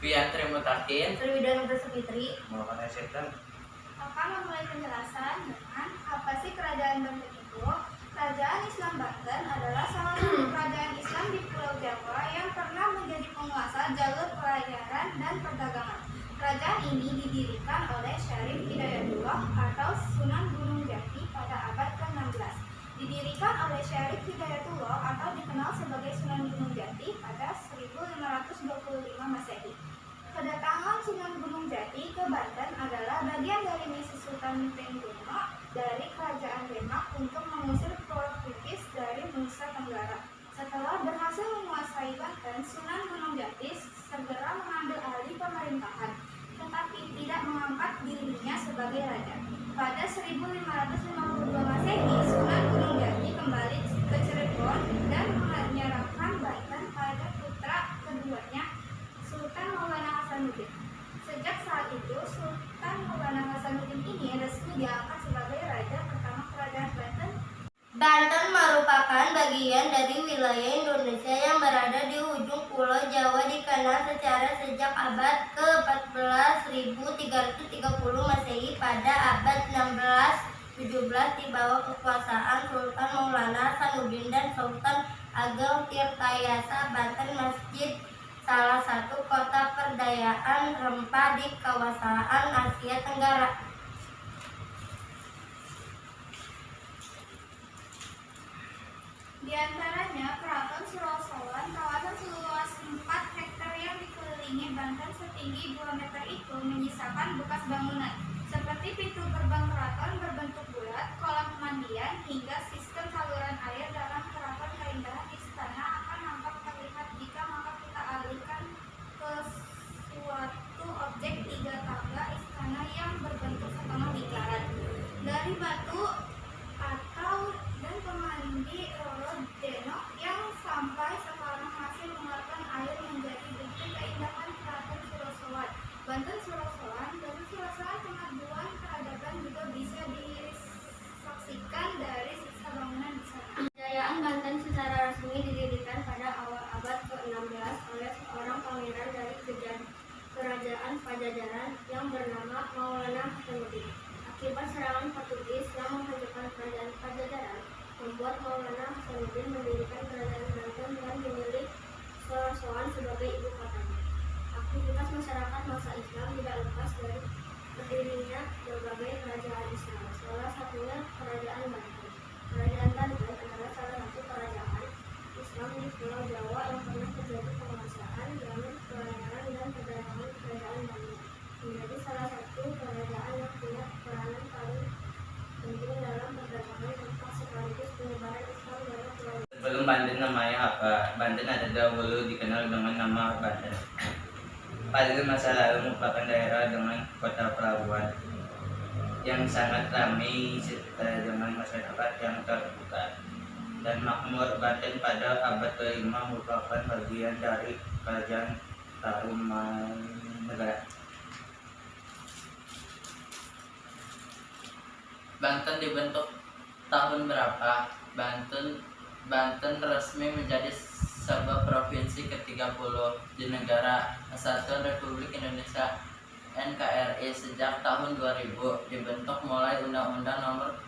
Piantri Mutakin, Sriwidana Bersepitri Muhammad Setan akan memulai penjelasan dengan apa sih kerajaan Banten itu. Kerajaan Islam Banten adalah salah satu kerajaan Islam di Pulau Jawa yang pernah menjadi penguasa jalur pelayaran dan perdagangan. Kerajaan ini didirikan oleh Syarif Hidayatullah atau Sunan Gunung Jati pada abad ke-16. Didirikan oleh Syarif Hidayatullah atau dikenal sebagai Sunan Gunung Jati pada 1525 Masehi. Kedatangan Sunan Gunung Jati ke Banten adalah bagian dari misi Sultan Trenggono dari Kerajaan Demak untuk mengusir Portugis dari Nusa Tenggara. Setelah berhasil menguasai Banten, Sunan Gunung Jati segera mengambil alih pemerintahan, tetapi tidak mengangkat dirinya sebagai raja. Pada 1552 Masehi, Sunan Gunung Jati kembali ke Cirebon dan menyerahkan Banten pada putra keduanya, Sultan Maulana Hasanuddin. Sejak saat itu, Sultan Maulana Hasanuddin ini resmi diangkat sebagai raja pertama kerajaan Banten. Banten merupakan bagian dari wilayah Indonesia yang berada di ujung Pulau Jawa, dikenal secara sejak abad ke-14 1330 Masehi. Pada abad 16-17 di bawah kekuasaan Sultan Maulana Hasanuddin dan Sultan Ageng Tirtayasa, Banten Masjid salah satu kota perdayaan rempah di kawasan Asia Tenggara. Di antaranya Keraton Surosowan, kawasan seluas 4 hektar yang dikelilingi Banten setinggi 2 meter itu menyisakan bekas bangunan seperti pintu gerbang keraton berbentuk bulat, kolam pemandian, hingga sistem saluran air dalam keraton. Keindahan istana akan nampak terlihat jika maka kita alihkan ke suatu objek 3 tangga istana yang berbentuk setengah lingkaran dari batu atau dan pemandi Rodeno yang sampai sekarang masih mengeluarkan air menjadi bukti keindahan Keraton Surosowan. Banten Surosowan dan Surosowan kemajuan peradaban juga bisa disaksikan dari sisa bangunan di sana. Kejayaan Banten secara resmi didirikan pada awal abad ke-16 oleh seorang pangeran dari kerajaan Pajajaran yang bernama Maulana Hasanuddin. Akibat serangan Portugis yang menghancurkan kerajaan Pajajaran, membuat Maulana Hasanuddin mendirikan kerajaan Banten dan memilih Surosowan sebagai ibu kotanya. Aktivitas masyarakat masa Islam tidak lepas dari berdirinya berbagai kerajaan Islam, salah satunya Kerajaan Banten. Kerajaan Banten adalah salah satu kerajaan Islam di Pulau Jawa yang pernah terjadi penguasaan jalur pelayaran dan perdagangan kerajaan Banten. Menjadi salah satu kerajaan yang punya peranan paling penting dalam perdagangan rempah sekaligus penyebaran Islam dari Pulau. Sebelum Banten namanya apa? Banten ada dahulu dikenal dengan nama Banten. Pada masa lalu merupakan daerah dengan kota pelabuhan yang sangat ramai serta dengan masyarakat yang terbuka dan makmur. Banten pada abad ke-5 merupakan bagian dari kerajaan Tarumanegara. Banten dibentuk tahun berapa? Banten resmi menjadi sebuah provinsi ke-30 di Negara Kesatuan Republik Indonesia NKRI sejak tahun 2000. Dibentuk mulai Undang-Undang Nomor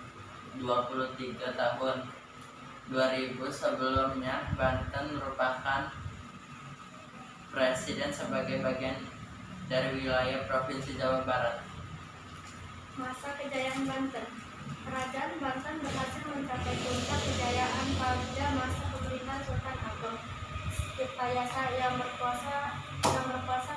23 Tahun 2000. Sebelumnya Banten merupakan presiden sebagai bagian dari wilayah Provinsi Jawa Barat. Masa kejayaan Banten. Kerajaan Banten berhasil mencapai puncak kejayaan pada masa pemerintahan Sultan Ageng Tirtayasa yang berkuasa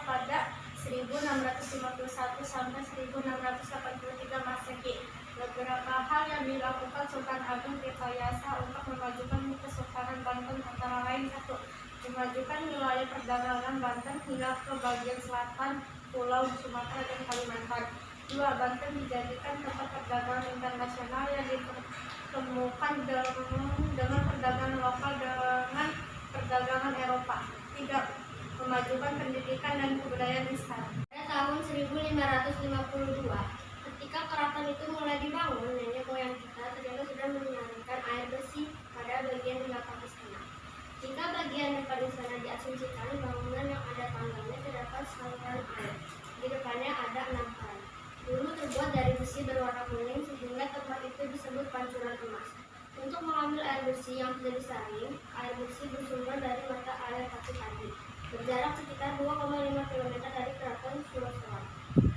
pada 1651 sampai 1683 Masehi. Beberapa hal yang dilakukan Sultan Ageng Tirtayasa untuk memajukan Kesultanan Banten antara lain: 1. Memajukan wilayah perdagangan Banten hingga ke bagian selatan Pulau Sumatera dan Kalimantan. 2. Banten dijadikan tempat perdagangan internasional yang dipertemukan dengan perdagangan lokal dengan perdagangan Eropa. 3. Memajukan pendidikan dan kebudayaan Islam. Pada tahun 1552, ketika keraton itu mulai dibangun, nenek moyang kita ternyata sudah menyarankan air bersih pada bagian belakang istana. Jika bagian depan istana diasumsikan bangunan yang ada tangganya, terdapat saluran air. Di depannya ada 6 keran. Dulu terbuat dari besi berwarna kuning sehingga tempat itu disebut pancuran emas. Untuk mengambil air bersih yang sudah disaring, air bersih bersumber dari mata air Pati tadi, berjarak sekitar 2,5 km dari Keraton Sulawesi.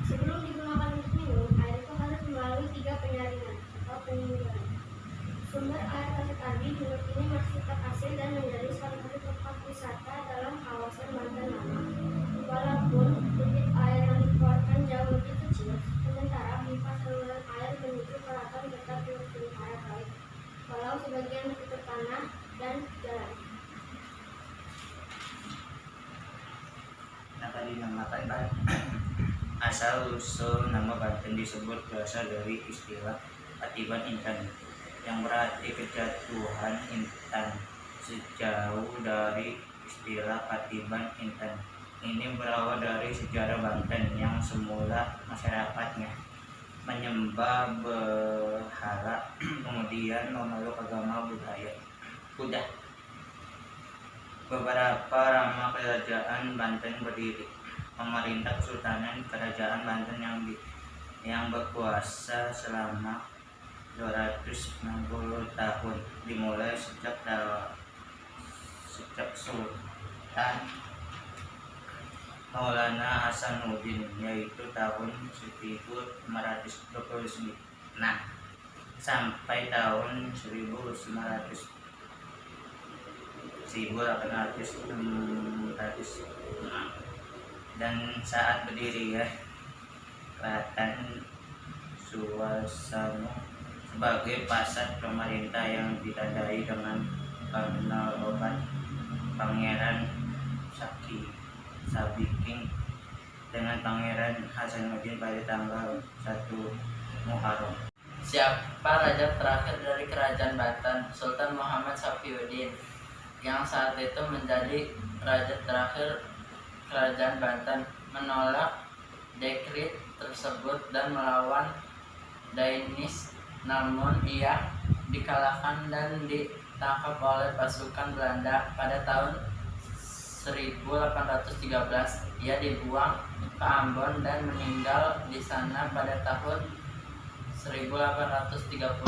Sebelum digunakan untuk minum, air itu harus melalui 3 penyaringan atau penyinggaran. Sumber air Pati tadi dulu ini masih terhasil dan menjadi salah satu tempat wisata dalam kawasan Banten lama. Walaupun debit air yang dikeluarkan jauh lebih kecil, sementara pipa saluran air menuju keraton tetap dipelihara baik, walau sebagian tertutup tanah dan jalan. Kenapa dinamakan Banten? Asal usul nama Banten disebut berasal dari istilah Patiban Intan yang berarti kejatuhan intan. Sejauh dari istilah Patiban Intan ini berawal dari sejarah Banten yang semula masyarakatnya menyembah berhala kemudian memeluk agama Buddha. Beberapa rama kerajaan Banten berdiri. Pemerintah Kesultanan Kerajaan Banten yang berkuasa selama 260 tahun dimulai sejak Sultan Maulana Hasanuddin, yaitu tahun 1529 sampai tahun 1800 dan saat berdiri Keraton Suwasana sebagai pusat pemerintah yang ditandai dengan penetapan Pangeran Sabiking dengan Pangeran Hasanuddin pada tanggal 1 Muharram. Siapa raja terakhir dari kerajaan Banten? Sultan Muhammad Safiuddin, yang saat itu menjadi raja terakhir kerajaan Banten, menolak dekrit tersebut dan melawan Dainis, namun ia dikalahkan dan ditangkap oleh pasukan Belanda pada tahun 1813. Ia dibuang ke Ambon dan meninggal di sana pada tahun 1830.